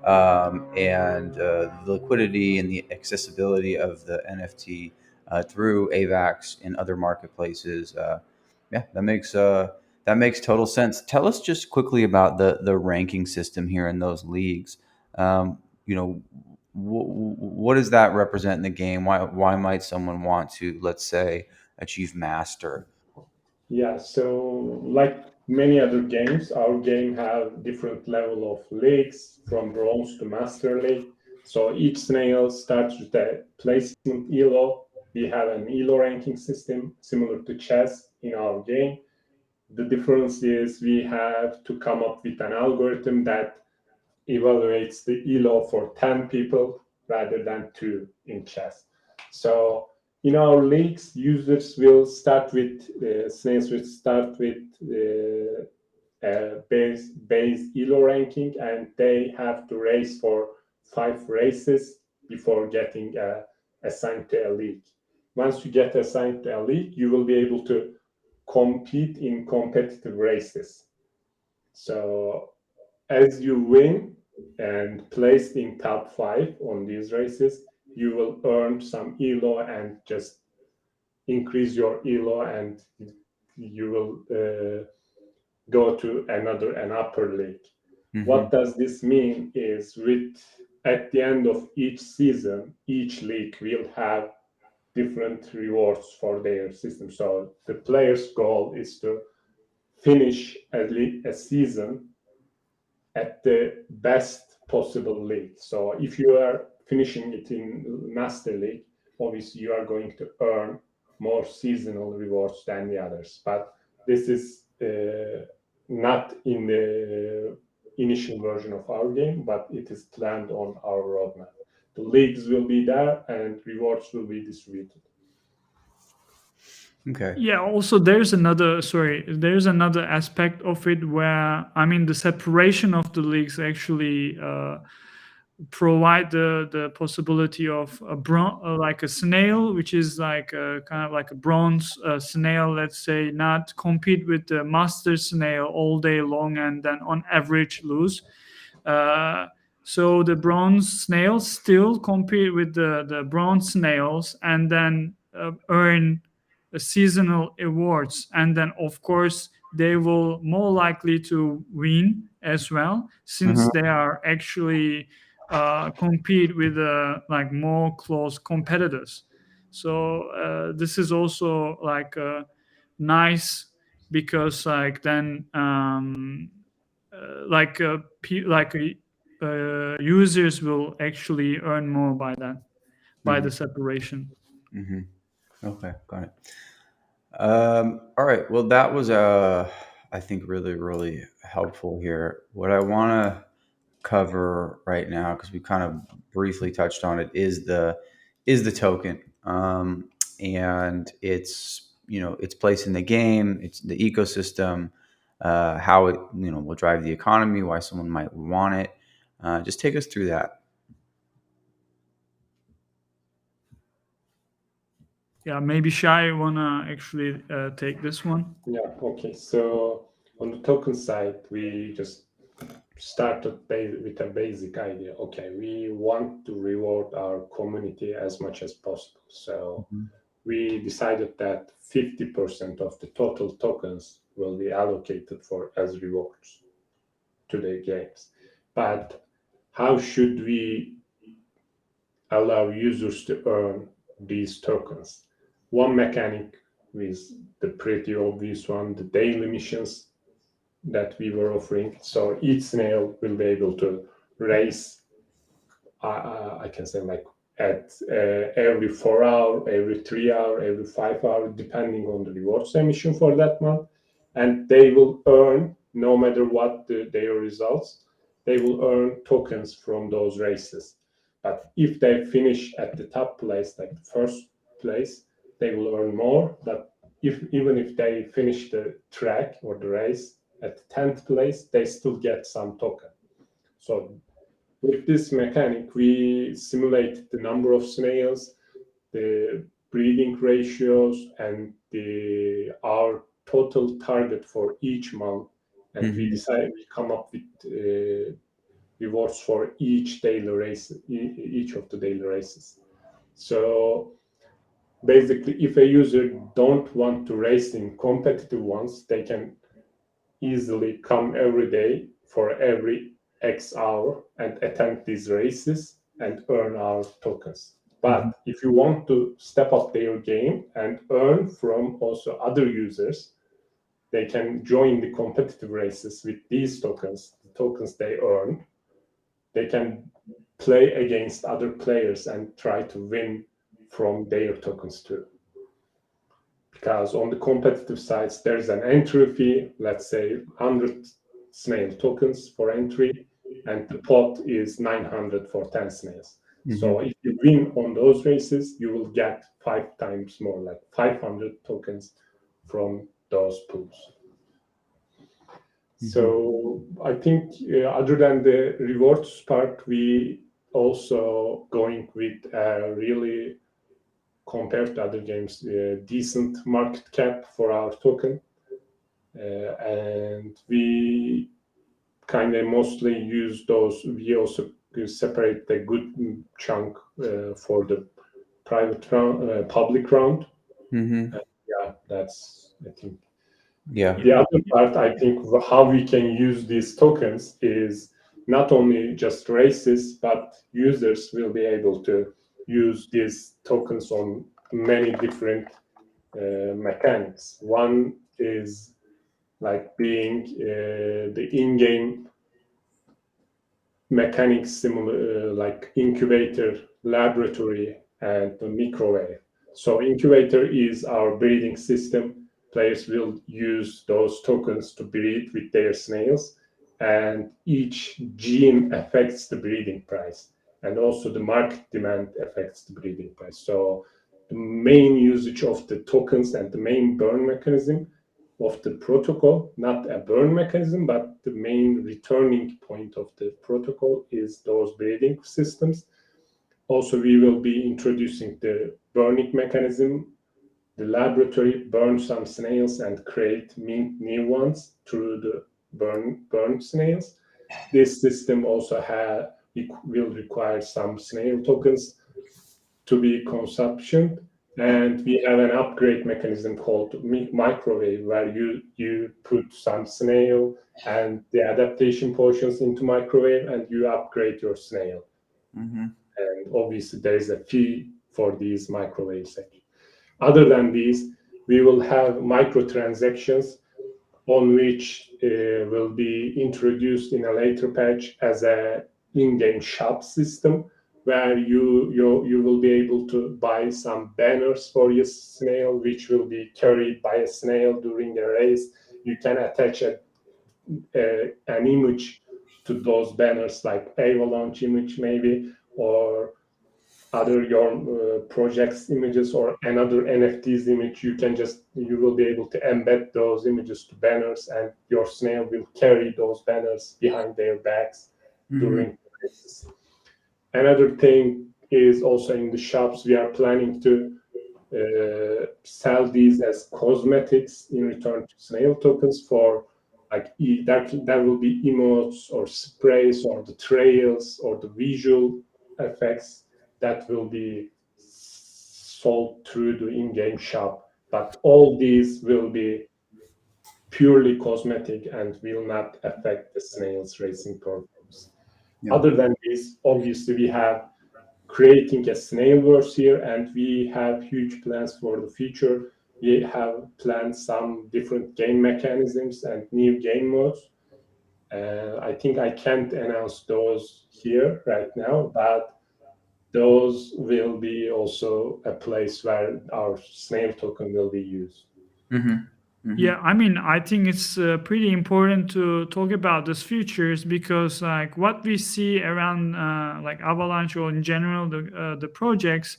and the liquidity and the accessibility of the NFT through AVAX and other marketplaces. Yeah, that makes total sense. Tell us just quickly about the ranking system here in those leagues. Um, you know, what does that represent in the game? Why might someone want to, let's say, achieve master? Yeah, so like many other games, our game have different level of leagues from bronze to master league. So each snail starts with a placement elo. We have an elo ranking system similar to chess in our game. The difference is we have to come up with an algorithm that evaluates the elo for 10 people rather than 2 in chess. So in our leagues, users will start with snails will start with base elo ranking, and they have to race for 5 races before getting assigned to a league. Once you get assigned to a league, you will be able to compete in competitive races. So as you win and placed in top 5 on these races, you will earn some elo and just increase your elo, and you will go to an upper league. What does this mean is at the end of each season, each league will have different rewards for their system. So the player's goal is to finish a season at the best possible league. So if you are finishing it in Master League, obviously you are going to earn more seasonal rewards than the others. But this is not in the initial version of our game, but it is planned on our roadmap. The leagues will be there and rewards will be distributed. Okay. Yeah, also there's another aspect of it where, I mean, the separation of the leagues actually provide the possibility of like a snail, which is like kind of like a bronze snail, let's say, not compete with the master snail all day long and then on average lose. So the bronze snails still compete with the bronze snails and then earn seasonal awards, and then of course they will more likely to win as well, since they are actually compete with like more close competitors. So this is also like nice, because like then users will actually earn more by that, by the separation. Okay, got it. All right. Well, that was I think, really, really helpful here. What I want to cover right now, because we kind of briefly touched on it, is the token, and its its place in the game, it's the ecosystem, how it will drive the economy, why someone might want it. Just take us through that. Yeah, maybe Shai wanna actually take this one. Yeah, okay. So on the token side, we just started with a basic idea. Okay, we want to reward our community as much as possible. So we decided that 50% of the total tokens will be allocated for as rewards to the games. But how should we allow users to earn these tokens? One mechanic is the pretty obvious one, the daily missions that we were offering. So each snail will be able to raise, I can say, like at every 4 hour, every 3 hour, every 5 hour, depending on the rewards emission for that month. And they will earn, no matter what their results, they will earn tokens from those races. But if they finish at the top place, like the first place, they will earn more. But even if they finish the track or the race at the 10th place, they still get some token. So with this mechanic, we simulate the number of snails, the breeding ratios, and our total target for each month. And we come up with rewards for each daily race, each of the daily races. So basically, if a user don't want to race in competitive ones, they can easily come every day for every X hour and attend these races and earn our tokens. But if you want to step up their game and earn from also other users, they can join the competitive races with these tokens, the tokens they earn. They can play against other players and try to win from their tokens too. Because on the competitive sides, there's an entry fee, let's say 100 snail tokens for entry, and the pot is 900 for 10 snails. So if you win on those races, you will get 5 times more, like 500 tokens from those pools. So I think other than the rewards part, we also going with a really, compared to other games, decent market cap for our token. And we kind of mostly use those. We also separate the good chunk for the private round, public round. Yeah, that's, I think. Yeah. The other part, I think, how we can use these tokens is not only just races, but users will be able to use these tokens on many different mechanics. One is like being the in-game mechanics, similar like incubator, laboratory, and the microwave. So incubator is our breeding system. Players will use those tokens to breed with their snails, and each gene affects the breeding price, and also the market demand affects the breeding price. So the main usage of the tokens and the main burn mechanism of the protocol, not a burn mechanism, but the main returning point of the protocol is those breeding systems. Also, we will be introducing the burning mechanism. The laboratory burn some snails and create new ones through the burn snails. This system also will require some snail tokens to be consumption. And we have an upgrade mechanism called microwave, where you put some snail and the adaptation potions into microwave, and you upgrade your snail. And obviously, there is a fee for these microwaves. Other than these, we will have microtransactions on which will be introduced in a later patch as a in-game shop system, where you will be able to buy some banners for your snail, which will be carried by a snail during a race. you can attach an image to those banners, like Avalanche image maybe, or other your projects images, or another NFTs image. You will be able to embed those images to banners, and your snail will carry those banners behind their backs Hmm. during races. Another thing is, also in the shops, we are planning to sell these as cosmetics in return to snail tokens, for like that will be emotes or sprays or the trails or the visual effects that will be sold through the in-game shop. But all these will be purely cosmetic and will not affect the snails racing performance. Yeah. Other than this, obviously we have creating a snailverse here, and we have huge plans for the future. We have planned some different game mechanisms and new game modes. I think I can't announce those here right now, but those will be also a place where our snail token will be used. Hmm. Hmm. Yeah, I mean, I think it's pretty important to talk about these features because, like, what we see around, like Avalanche or in general, the projects,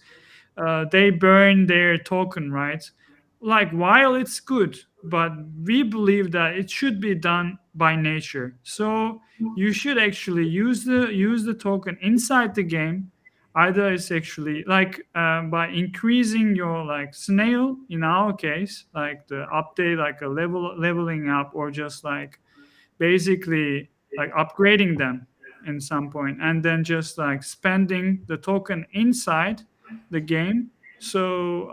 they burn their token, right? Like, while it's good, but we believe that it should be done by nature. So you should actually use the token inside the game. Either it's actually like by increasing your like snail in our case, like the update, like a leveling up, or just like basically like upgrading them in some point, and then just like spending the token inside the game. So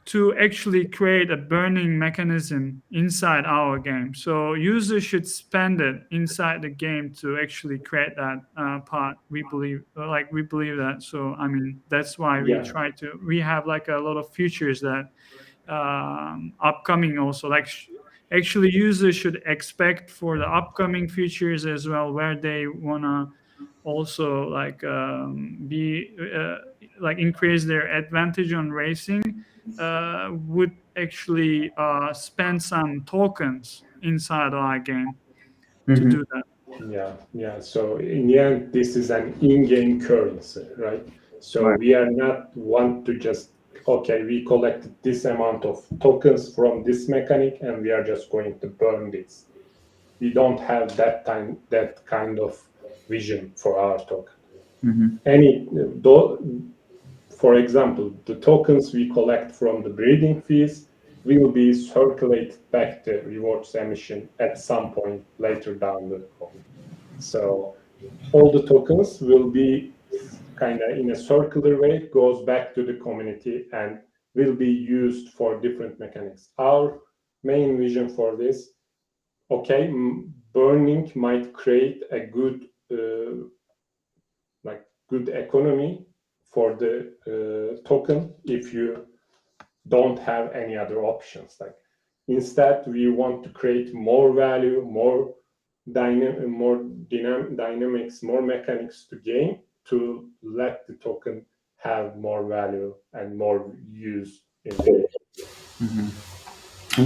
to actually create a burning mechanism inside our game. So users should spend it inside the game to actually create that part. We believe that. So I mean, that's why we Yeah, try to. We have like a lot of features that upcoming also. Like actually, users should expect for the upcoming features as well, where they wanna also like be like increase their advantage on racing, would actually spend some tokens inside our game to Hmm. do that. yeah, yeah. So in the end, this is an in-game currency, right? So Right. we are not want to just, okay, we collected this amount of tokens from this mechanic and we are just going to burn this. We don't have that kind of vision for our token. Hmm. Any though, for example, the tokens we collect from the breeding fees will be circulated back to rewards emission at some point later down the road. So all the tokens will be kind of in a circular way, goes back to the community and will be used for different mechanics. Our main vision for this, okay, burning might create a good like good economy for the token if you don't have any other options. Like instead, we want to create more value, dynamics, more mechanics to game, to let the token have more value and more use in the game. Hmm.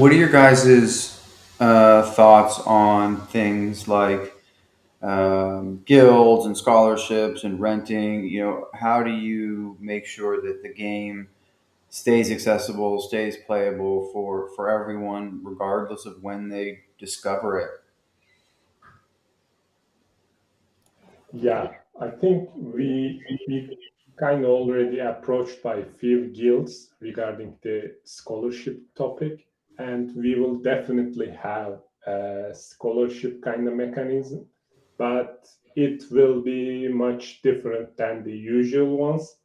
What are your guys' thoughts on things like guilds and scholarships and renting? How do you make sure that the game stays accessible, stays playable for everyone, regardless of when they discover it? Yeah, I think we kind of already approached by few guilds regarding the scholarship topic, and we will definitely have a scholarship kind of mechanism, but it will be much different than the usual ones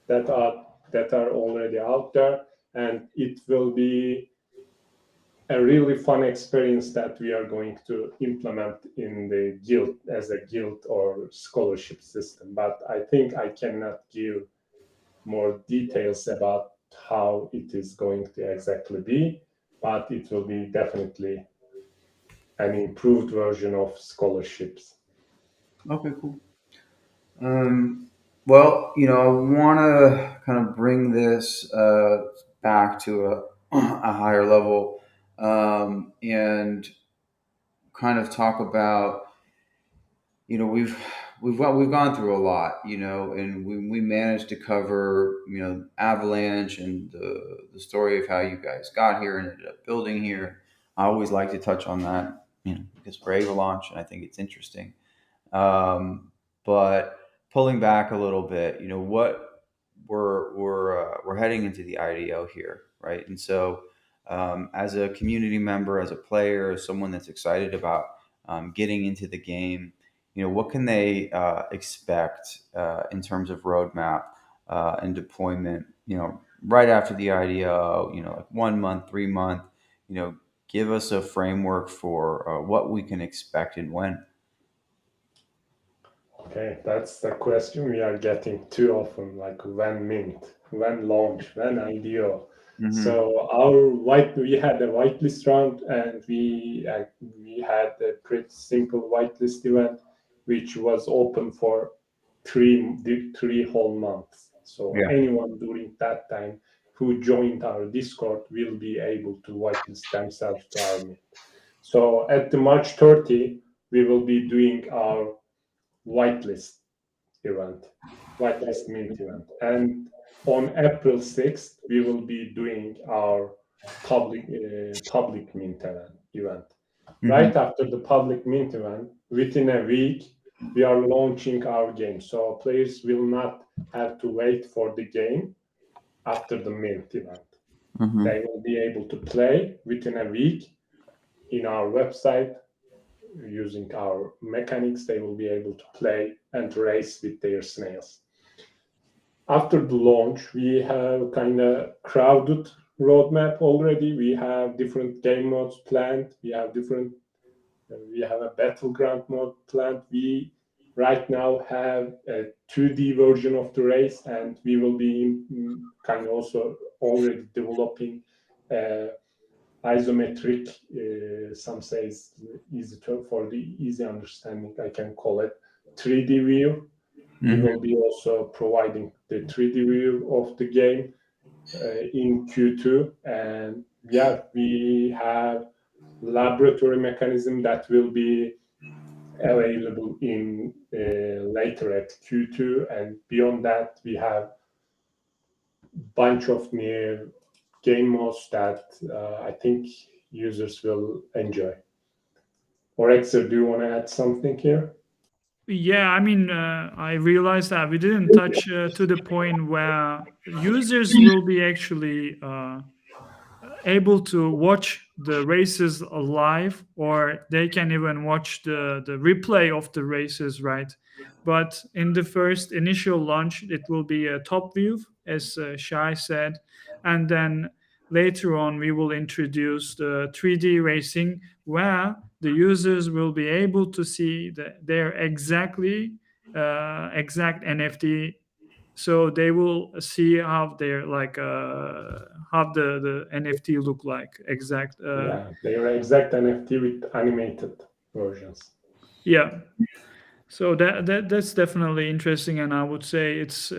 that are already out there, and it will be a really fun experience that we are going to implement in the guild as a guild or scholarship system. But I think I cannot give more details about how it is going to exactly be, but it will be definitely an improved version of scholarships. Okay, cool. Well, I want to kind of bring this back to a, a higher level. and kind of talk about, we've gone through a lot, and we managed to cover, Avalanche and the story of how you guys got here and ended up building here. I always like to touch on that, because we're Avalaunch, and I think it's interesting. But pulling back a little bit, what we're heading into the IDO here, right? And so, as a community member, as a player, as someone that's excited about getting into the game, what can they expect in terms of roadmap and deployment? Right after the IDO, like 1 month, 3 month. Give us a framework for what we can expect and when. Okay, that's the question we are getting too often, like when mint, when launch, when IDO. Hmm. So we had a whitelist round, and we had a pretty simple whitelist event, which was open for three whole months. So Yeah. anyone during that time who joined our Discord will be able to whitelist themselves to our mint. So at the March 30, we will be doing our whitelist event, whitelist mint event. And on April 6th, we will be doing our public mint event. Hmm. Right after the public mint event, within a week, we are launching our game. So players will not have to wait for the game after the mint event. Hmm. They will be able to play within a week in our website using our mechanics. They will be able to play and race with their snails. After the launch, we have kind of crowded roadmap already. We have different game modes planned. We have a battleground mode planned. We right now have a 2D version of the race, and we will be kind of also already developing isometric, some says easy for the easy understanding, I can call it 3D view. We Hmm. will be also providing the 3D view of the game in Q2. And yeah, we have laboratory mechanism that will be available in later at Q2. And beyond that, we have bunch of new game modes that I think users will enjoy. Or Exer, do you want to add something here? Yeah, I mean, I realized that we didn't touch to the point where users will be actually able to watch the races live, or they can even watch the replay of the races, right? But in the first initial launch, it will be a top view, as Shai said, and then later on we will introduce the 3D racing, where the users will be able to see their exact NFT. So they will see how they're like how the NFT look like exact. Yeah, they are exact NFT with animated versions. Yeah. So that's definitely interesting, and I would say it's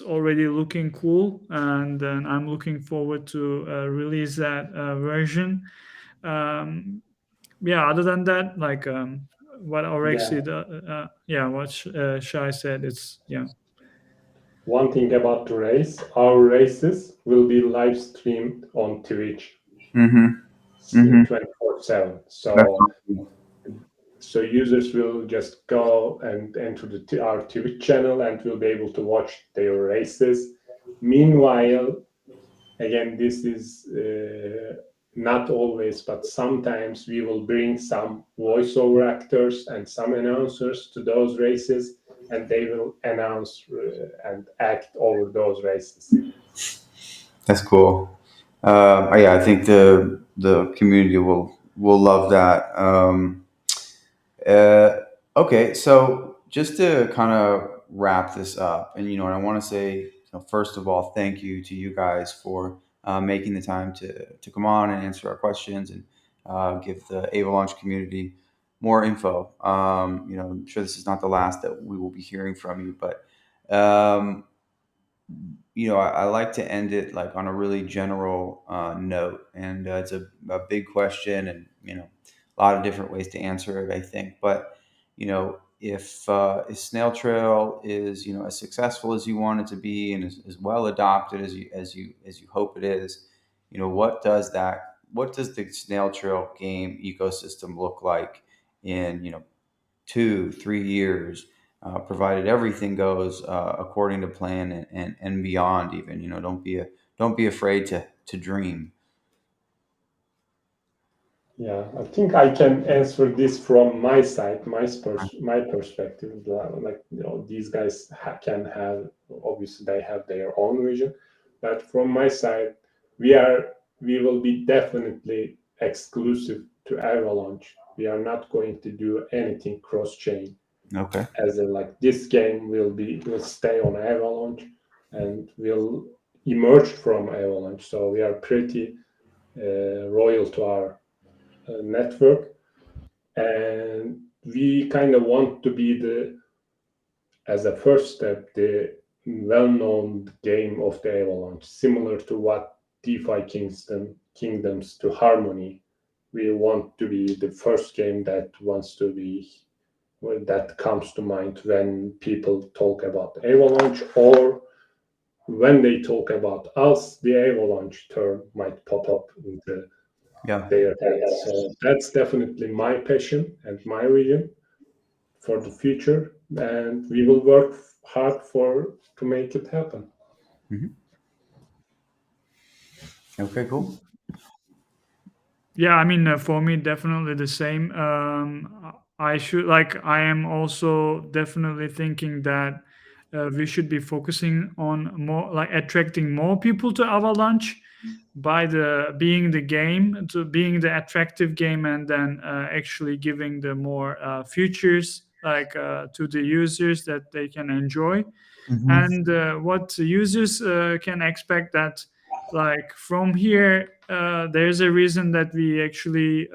already looking cool, and then I'm looking forward to release that version. Um, yeah. Other than that, like what Yeah, Orexid, yeah, what Shai said, it's yeah. one thing about the race, our races will be live streamed on Twitch Hmm. Hmm. 24/7. That's So users will just go and enter our Twitch channel and will be able to watch their races. Meanwhile, again, this is not always, but sometimes we will bring some voiceover actors and some announcers to those races, and they will announce and act over those races. that's cool. Yeah, I think the community will love that. Uh, okay, so just to kind of wrap this up, and I want to say, first of all, thank you to you guys for making the time to come on and answer our questions and give the Avalaunch community more info. I'm sure this is not the last that we will be hearing from you, but um, I like to end it like on a really general note, and it's a big question, and a lot of different ways to answer it, I think. But if Snail Trail is as successful as you want it to be, and as well adopted as you hope it is, what does the Snail Trail game ecosystem look like in 2, 3 years, provided everything goes according to plan, and beyond. Even don't be afraid to dream. Yeah, I think I can answer this from my side, my perspective. Like, these guys can have, obviously they have their own vision, but from my side, we are we will be definitely exclusive to Avalanche. We are not going to do anything cross chain. Okay. As in, like, this game will stay on Avalanche and will emerge from Avalanche. So we are pretty royal to our network, and we kind of want to be the as a first step the well-known game of the Avalanche, similar to what DeFi kingdoms to Harmony. We want to be the first game that wants to be that comes to mind when people talk about Avalanche, or when they talk about us, the Avalanche term might pop up into Yeah. their heads. So that's definitely my passion and my vision for the future, and we will work hard for to make it happen. Hmm. Okay. Cool. Yeah, I mean, for me, definitely the same. I am also definitely thinking that we should be focusing on more, like attracting more people to Avalanche by the being the game, to being the attractive game, and then actually giving the more features like to the users that they can enjoy. Hmm. And what users can expect that, like from here, there's a reason that we actually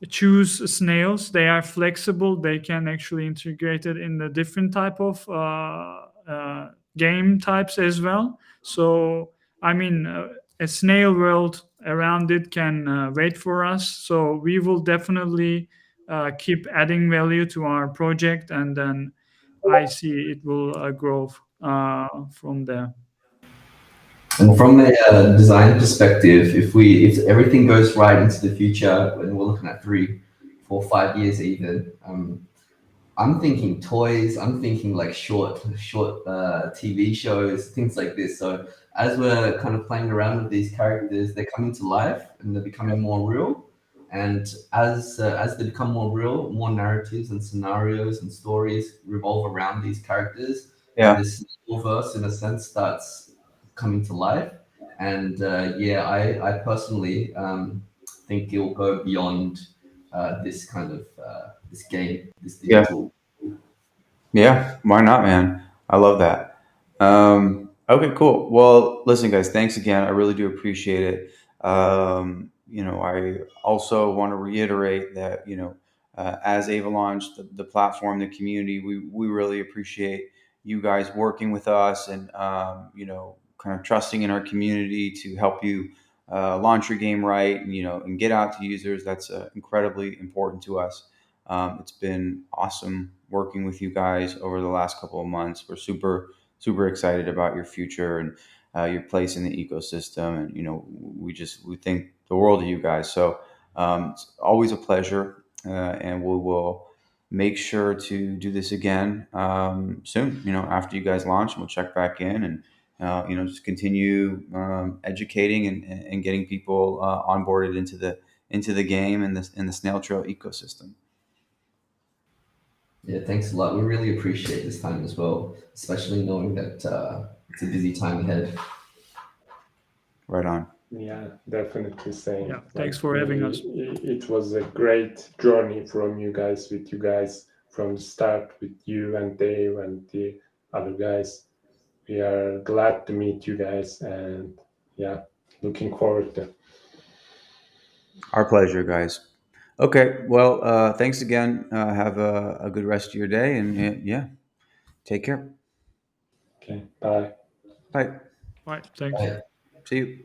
choose snails. They are flexible, they can actually integrate it in the different type of game types as well. So I mean, a snail world around it can wait for us, so we will definitely keep adding value to our project, and then I see it will grow from there. And from a design perspective, if everything goes right into the future, and we're looking at 3, 4, 5 years even, I'm thinking toys. I'm thinking like short TV shows, things like this. So as we're kind of playing around with these characters, they're coming to life and they're becoming more real. And as they become more real, more narratives and scenarios and stories revolve around these characters, and Yeah. this verse, in a sense, starts coming to life. And yeah, I personally think it'll go beyond this kind of this game, this Yeah. digital. Yeah. Why not, man? I love that. Okay. Cool. Well, listen, guys. Thanks again. I really do appreciate it. I also want to reiterate that as Avalaunch, the platform, the community, we really appreciate you guys working with us, and kind of trusting in our community to help you launch your game right, and and get out to users. That's incredibly important to us. It's been awesome working with you guys over the last couple of months. We're super excited about your future, and your place in the ecosystem, and we think the world of you guys. So it's always a pleasure, and we will make sure to do this again soon. After you guys launch, and we'll check back in, and just continue educating, and getting people onboarded into the game, and the Snail Trail ecosystem. Yeah, thanks a lot. We really appreciate this time as well, especially knowing that it's a busy time ahead. Right on. Yeah, definitely same. Yeah, thanks Like, for having us. it was a great journey from you guys, with you guys from the start, with you and Dave and the other guys. We are glad to meet you guys, and yeah, looking forward to. Our pleasure, guys. Okay. Well, thanks again. Have a good rest of your day, and yeah, take care. Okay, bye. Bye. Bye. Thanks. Bye. See you.